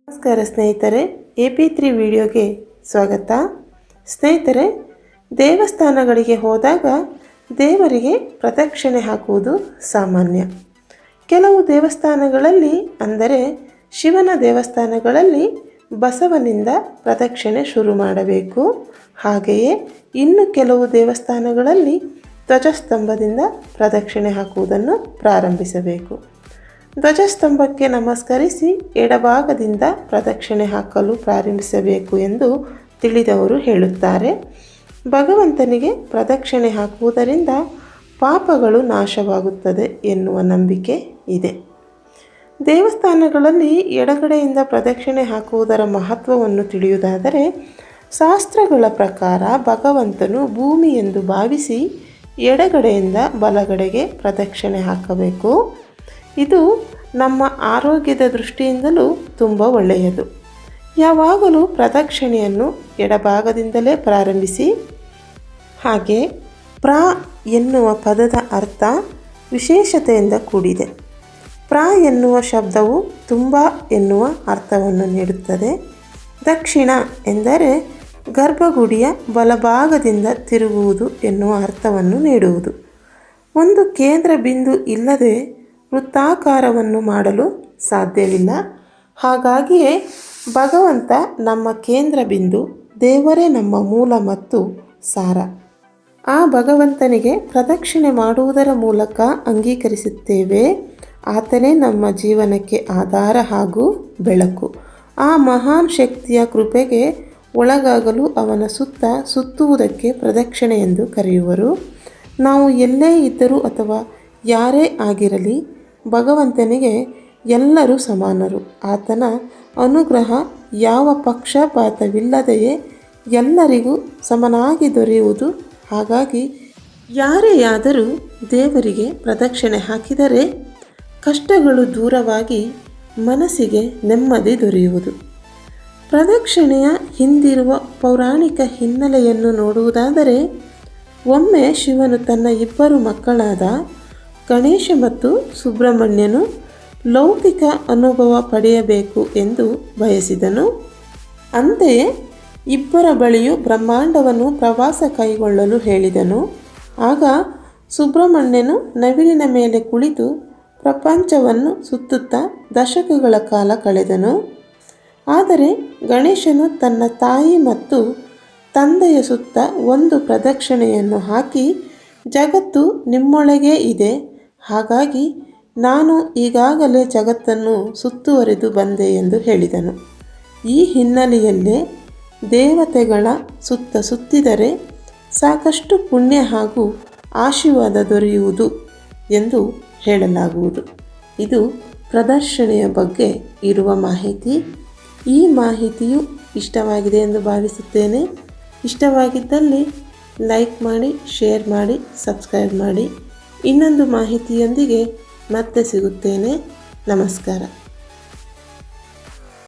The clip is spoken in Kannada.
ನಮಸ್ಕಾರ ಸ್ನೇಹಿತರೆ, AP3 ವಿಡಿಯೋಗೆ ಸ್ವಾಗತ. ಸ್ನೇಹಿತರೆ, ದೇವಸ್ಥಾನಗಳಿಗೆ ಹೋದಾಗ ದೇವರಿಗೆ ಪ್ರದಕ್ಷಿಣೆ ಹಾಕುವುದು ಸಾಮಾನ್ಯ. ಕೆಲವು ದೇವಸ್ಥಾನಗಳಲ್ಲಿ, ಅಂದರೆ ಶಿವನ ದೇವಸ್ಥಾನಗಳಲ್ಲಿ ಬಸವನಿಂದ ಪ್ರದಕ್ಷಿಣೆ ಶುರು ಮಾಡಬೇಕು. ಹಾಗೆಯೇ ಇನ್ನು ಕೆಲವು ದೇವಸ್ಥಾನಗಳಲ್ಲಿ ಧ್ವಜಸ್ತಂಭದಿಂದ ಪ್ರದಕ್ಷಿಣೆ ಹಾಕುವುದನ್ನು ಪ್ರಾರಂಭಿಸಬೇಕು. ಧ್ವಜಸ್ತಂಭಕ್ಕೆ ನಮಸ್ಕರಿಸಿ ಎಡಭಾಗದಿಂದ ಪ್ರದಕ್ಷಿಣೆ ಹಾಕಲು ಪ್ರಾರಂಭಿಸಬೇಕು ಎಂದು ತಿಳಿದವರು ಹೇಳುತ್ತಾರೆ. ಭಗವಂತನಿಗೆ ಪ್ರದಕ್ಷಿಣೆ ಹಾಕುವುದರಿಂದ ಪಾಪಗಳು ನಾಶವಾಗುತ್ತದೆ ಎನ್ನುವ ನಂಬಿಕೆ ಇದೆ. ದೇವಸ್ಥಾನಗಳಲ್ಲಿ ಎಡಗಡೆಯಿಂದ ಪ್ರದಕ್ಷಿಣೆ ಹಾಕುವುದರ ಮಹತ್ವವನ್ನು ತಿಳಿಯುವುದಾದರೆ, ಶಾಸ್ತ್ರಗಳ ಪ್ರಕಾರ ಭಗವಂತನು ಭೂಮಿ ಎಂದು ಭಾವಿಸಿ ಎಡಗಡೆಯಿಂದ ಬಲಗಡೆಗೆ ಪ್ರದಕ್ಷಿಣೆ ಹಾಕಬೇಕು. ಇದು ನಮ್ಮ ಆರೋಗ್ಯದ ದೃಷ್ಟಿಯಿಂದಲೂ ತುಂಬ ಒಳ್ಳೆಯದು. ಯಾವಾಗಲೂ ಪ್ರದಕ್ಷಿಣೆಯನ್ನು ಎಡಭಾಗದಿಂದಲೇ ಪ್ರಾರಂಭಿಸಿ. ಹಾಗೆ ಪ್ರ ಎನ್ನುವ ಪದದ ಅರ್ಥ ವಿಶೇಷತೆಯಿಂದ ಕೂಡಿದೆ. ಪ್ರ ಎನ್ನುವ ಶಬ್ದವು ತುಂಬ ಎನ್ನುವ ಅರ್ಥವನ್ನು ನೀಡುತ್ತದೆ. ದಕ್ಷಿಣ ಎಂದರೆ ಗರ್ಭಗುಡಿಯ ಬಲಭಾಗದಿಂದ ತಿರುಗುವುದು ಎನ್ನುವ ಅರ್ಥವನ್ನು ನೀಡುವುದು. ಒಂದು ಕೇಂದ್ರ ಬಿಂದು ಇಲ್ಲದೆ ವೃತ್ತಾಕಾರವನ್ನು ಮಾಡಲು ಸಾಧ್ಯವಿಲ್ಲ. ಹಾಗಾಗಿಯೇ ಭಗವಂತ ನಮ್ಮ ಕೇಂದ್ರ ಬಿಂದು, ದೇವರೇ ನಮ್ಮ ಮೂಲ ಮತ್ತು ಸಾರ. ಆ ಭಗವಂತನಿಗೆ ಪ್ರದಕ್ಷಿಣೆ ಮಾಡುವುದರ ಮೂಲಕ ಅಂಗೀಕರಿಸುತ್ತೇವೆ, ಆತನೇ ನಮ್ಮ ಜೀವನಕ್ಕೆ ಆಧಾರ ಹಾಗೂ ಬೆಳಕು. ಆ ಮಹಾನ್ ಶಕ್ತಿಯ ಕೃಪೆಗೆ ಒಳಗಾಗಲು ಅವನ ಸುತ್ತ ಸುತ್ತುವುದಕ್ಕೆ ಪ್ರದಕ್ಷಿಣೆ ಎಂದು ಕರೆಯುವರು. ನಾವು ಎಲ್ಲೇ ಇದ್ದರೂ ಅಥವಾ ಯಾರೇ ಆಗಿರಲಿ, ಭಗವಂತನಿಗೆ ಎಲ್ಲರೂ ಸಮಾನರು. ಆತನ ಅನುಗ್ರಹ ಯಾವ ಪಕ್ಷಪಾತವಿಲ್ಲದೆಯೇ ಎಲ್ಲರಿಗೂ ಸಮನಾಗಿ ದೊರೆಯುವುದು. ಹಾಗಾಗಿ ಯಾರೇ ಆದರೂ ದೇವರಿಗೆ ಪ್ರದಕ್ಷಿಣೆ ಹಾಕಿದರೆ ಕಷ್ಟಗಳು ದೂರವಾಗಿ ಮನಸ್ಸಿಗೆ ನೆಮ್ಮದಿ ದೊರೆಯುವುದು. ಪ್ರದಕ್ಷಿಣೆಯ ಹಿಂದಿರುವ ಪೌರಾಣಿಕ ಹಿನ್ನೆಲೆಯನ್ನು ನೋಡುವುದಾದರೆ, ಒಮ್ಮೆ ಶಿವನು ತನ್ನ ಇಬ್ಬರು ಮಕ್ಕಳಾದ ಗಣೇಶ ಮತ್ತು ಸುಬ್ರಹ್ಮಣ್ಯನು ಲೌಕಿಕ ಅನುಭವ ಪಡೆಯಬೇಕು ಎಂದು ಬಯಸಿದನು. ಅಂತೆಯೇ ಇಬ್ಬರ ಬಳಿಯೂ ಬ್ರಹ್ಮಾಂಡವನ್ನು ಪ್ರವಾಸ ಕೈಗೊಳ್ಳಲು ಹೇಳಿದನು. ಆಗ ಸುಬ್ರಹ್ಮಣ್ಯನು ನವಿಲಿನ ಮೇಲೆ ಕುಳಿತು ಪ್ರಪಂಚವನ್ನು ಸುತ್ತುತ್ತಾ ದಶಕಗಳ ಕಾಲ ಕಳೆದನು. ಆದರೆ ಗಣೇಶನು ತನ್ನ ತಾಯಿ ಮತ್ತು ತಂದೆಯ ಸುತ್ತ ಒಂದು ಪ್ರದಕ್ಷಿಣೆಯನ್ನು ಹಾಕಿ, ಜಗತ್ತು ನಿಮ್ಮೊಳಗೇ ಇದೆ, ಹಾಗಾಗಿ ನಾನು ಈಗಾಗಲೇ ಜಗತ್ತನ್ನು ಸುತ್ತುವರೆದು ಬಂದೆ ಎಂದು ಹೇಳಿದನು. ಈ ಹಿನ್ನೆಲೆಯಲ್ಲೇ ದೇವತೆಗಳ ಸುತ್ತ ಸುತ್ತಿದರೆ ಸಾಕಷ್ಟು ಪುಣ್ಯ ಹಾಗೂ ಆಶೀರ್ವಾದ ದೊರೆಯುವುದು ಎಂದು ಹೇಳಲಾಗುವುದು. ಇದು ಪ್ರದಕ್ಷಿಣೆಯ ಬಗ್ಗೆ ಇರುವ ಮಾಹಿತಿ. ಈ ಮಾಹಿತಿಯು ಇಷ್ಟವಾಗಿದೆ ಎಂದು ಭಾವಿಸುತ್ತೇನೆ. ಇಷ್ಟವಾಗಿದ್ದಲ್ಲಿ ಲೈಕ್ ಮಾಡಿ, ಶೇರ್ ಮಾಡಿ, ಸಬ್ಸ್ಕ್ರೈಬ್ ಮಾಡಿ. ಇನ್ನೊಂದು ಮಾಹಿತಿಯೊಂದಿಗೆ ಮತ್ತೆ ಸಿಗುತ್ತೇನೆ. ನಮಸ್ಕಾರ.